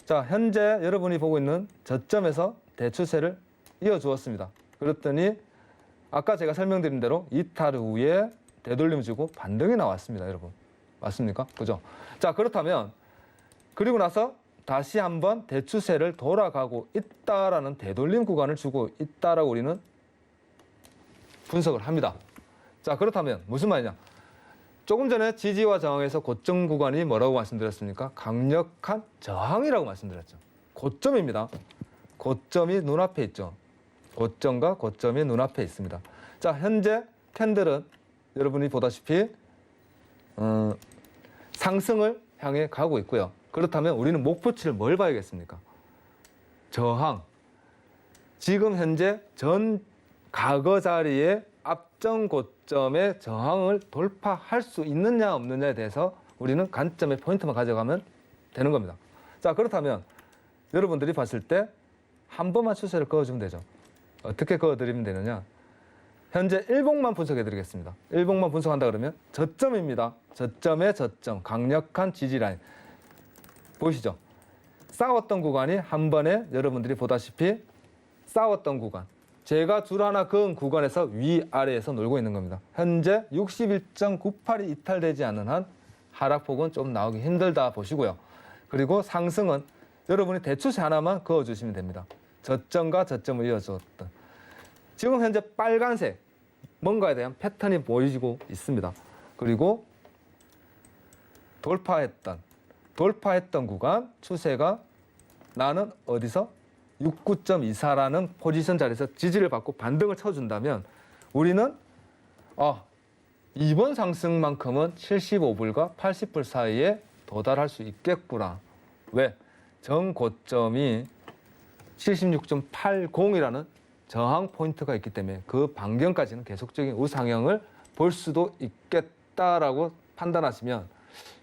자, 현재 여러분이 보고 있는 저점에서 대추세를 이어주었습니다. 그랬더니 아까 제가 설명드린 대로 이탈 후에 되돌림 주고 반등이 나왔습니다, 여러분. 맞습니까? 그죠? 자, 그렇다면 그리고 나서 다시 한번 대추세를 돌아가고 있다라는 되돌림 구간을 주고 있다라고 우리는 분석을 합니다. 자, 그렇다면 무슨 말이냐? 조금 전에 지지와 저항에서 고점 구간이 뭐라고 말씀드렸습니까? 강력한 저항이라고 말씀드렸죠. 고점입니다. 고점이 눈앞에 있죠. 고점과 고점이 눈앞에 있습니다. 자, 현재 캔들은 여러분이 보다시피 상승을 향해 가고 있고요. 그렇다면 우리는 목표치를 뭘 봐야겠습니까? 저항. 지금 현재 전 과거 자리에 앞전 고점의 저항을 돌파할 수 있느냐 없느냐에 대해서 우리는 관점의 포인트만 가져가면 되는 겁니다. 자, 그렇다면 여러분들이 봤을 때 한 번만 추세를 그어주면 되죠. 어떻게 그어드리면 되느냐? 현재 일봉만 분석해 드리겠습니다. 일봉만 분석한다 그러면 저점입니다. 저점의 저점, 강력한 지지 라인. 보이시죠? 싸웠던 구간이 한 번에 여러분들이 보다시피 싸웠던 구간. 제가 줄 하나 그은 구간에서 위아래에서 놀고 있는 겁니다. 현재 61.98이 이탈되지 않는 한 하락폭은 좀 나오기 힘들다 보시고요. 그리고 상승은 여러분이 대추세 하나만 그어주시면 됩니다. 저점과 저점을 이어줬던. 지금 현재 빨간색 뭔가에 대한 패턴이 보이고 있습니다. 그리고 돌파했던 구간 추세가 나는 어디서 69.24라는 포지션 자리에서 지지를 받고 반등을 쳐준다면 우리는 이번 상승만큼은 75불과 80불 사이에 도달할 수 있겠구나. 왜? 전고점이 76.80이라는 저항 포인트가 있기 때문에 그 반경까지는 계속적인 우상향을 볼 수도 있겠다라고 판단하시면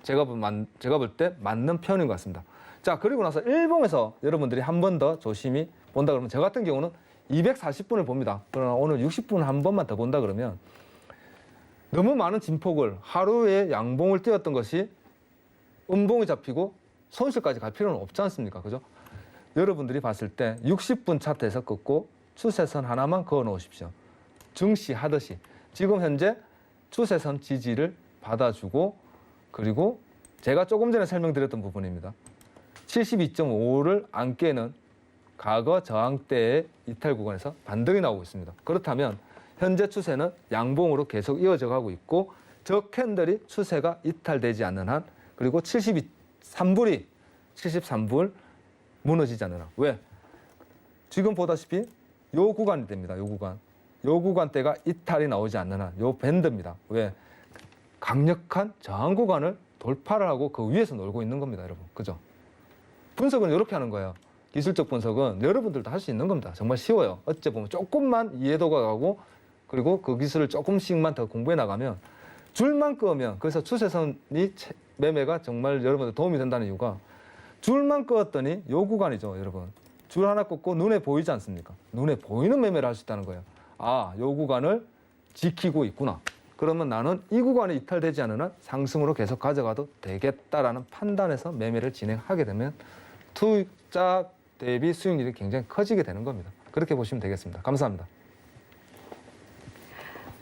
제가 볼 때 맞는 표현인 것 같습니다. 자, 그리고 나서 일봉에서 여러분들이 한 번 더 조심히 본다 그러면 저 같은 경우는 240분을 봅니다. 그러나 오늘 60분 한 번만 더 본다 그러면 너무 많은 진폭을 하루에 양봉을 띄웠던 것이 음봉이 잡히고 손실까지 갈 필요는 없지 않습니까? 그죠? 여러분들이 봤을 때 60분 차트에서 긋고 추세선 하나만 그어 놓으십시오. 증시하듯이 지금 현재 추세선 지지를 받아주고 그리고 제가 조금 전에 설명드렸던 부분입니다. 72.5를 안 깨는 과거 저항대의 이탈 구간에서 반등이 나오고 있습니다. 그렇다면 현재 추세는 양봉으로 계속 이어져 가고 있고 저 캔들이 추세가 이탈되지 않는 한 그리고 73불 무너지지 않는 한. 왜? 지금 보다시피 요 구간이 됩니다. 요 구간대가 이탈이 나오지 않는 한 요 밴드입니다. 왜? 강력한 저항 구간을 돌파를 하고 그 위에서 놀고 있는 겁니다, 여러분. 그죠? 분석은 이렇게 하는 거예요. 기술적 분석은 여러분들도 할 수 있는 겁니다. 정말 쉬워요. 어째 보면 조금만 이해도가 가고 그리고 그 기술을 조금씩만 더 공부해 나가면 줄만 끄면 그래서 추세선이 매매가 정말 여러분들 도움이 된다는 이유가 줄만 끄었더니 요 구간이죠, 여러분. 줄 하나 꽂고 눈에 보이지 않습니까? 눈에 보이는 매매를 할 수 있다는 거예요. 요 구간을 지키고 있구나. 그러면 나는 이 구간이 이탈되지 않는 한 상승으로 계속 가져가도 되겠다라는 판단에서 매매를 진행하게 되면 투자 대비 수익률이 굉장히 커지게 되는 겁니다. 그렇게 보시면 되겠습니다. 감사합니다.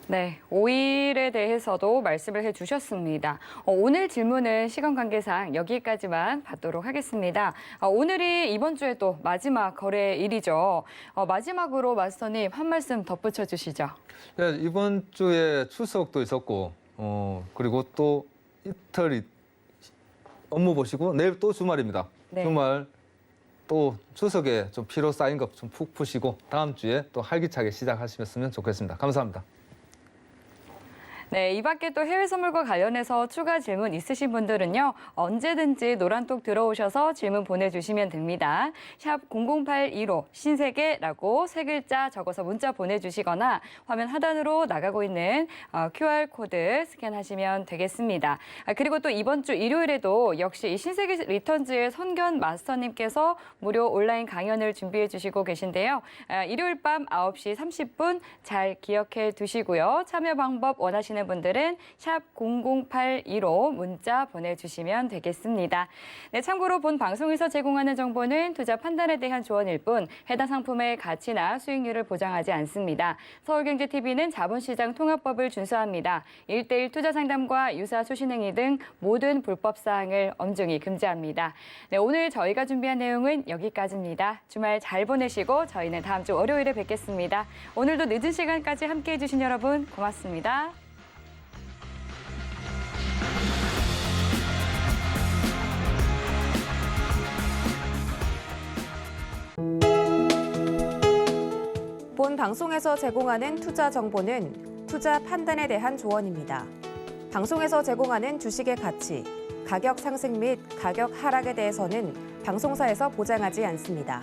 네, 오일에 대해서도 말씀을 해주셨습니다. 오늘 질문은 시간 관계상 여기까지만 받도록 하겠습니다. 오늘이 이번 주에 또 마지막 거래일이죠. 마지막으로 마스터님 한 말씀 덧붙여 주시죠. 네, 이번 주에 추석도 있었고 그리고 또 이틀이 업무 보시고 내일 또 주말입니다. 네. 주말 또 추석에 좀 피로 쌓인 것 좀 푹 푸시고 다음 주에 또 활기차게 시작하시면 좋겠습니다. 감사합니다. 네, 이 밖에 또 해외 선물과 관련해서 추가 질문 있으신 분들은요. 언제든지 노란톡 들어오셔서 질문 보내주시면 됩니다. 샵 0082로 신세계라고 세 글자 적어서 문자 보내주시거나 화면 하단으로 나가고 있는 QR코드 스캔하시면 되겠습니다. 그리고 또 이번 주 일요일에도 역시 이 신세계 리턴즈의 손견 마스터님께서 무료 온라인 강연을 준비해 주시고 계신데요. 일요일 밤 9시 30분 잘 기억해 두시고요. 참여 방법 원하시는 궁금하시는 분들은 샵 0082로 문자 보내주시면 되겠습니다. 네, 참고로 본 방송에서 제공하는 정보는 투자 판단에 대한 조언일 뿐 해당 상품의 가치나 수익률을 보장하지 않습니다. 서울경제TV는 자본시장 통합법을 준수합니다. 1:1 투자 상담과 유사 수신행위 등 모든 불법 사항을 엄중히 금지합니다. 네, 오늘 저희가 준비한 내용은 여기까지입니다. 주말 잘 보내시고 저희는 다음 주 월요일에 뵙겠습니다. 오늘도 늦은 시간까지 함께해 주신 여러분 고맙습니다. 본 방송에서 제공하는 투자 정보는 투자 판단에 대한 조언입니다. 방송에서 제공하는 주식의 가치, 가격 상승 및 가격 하락에 대해서는 방송사에서 보장하지 않습니다.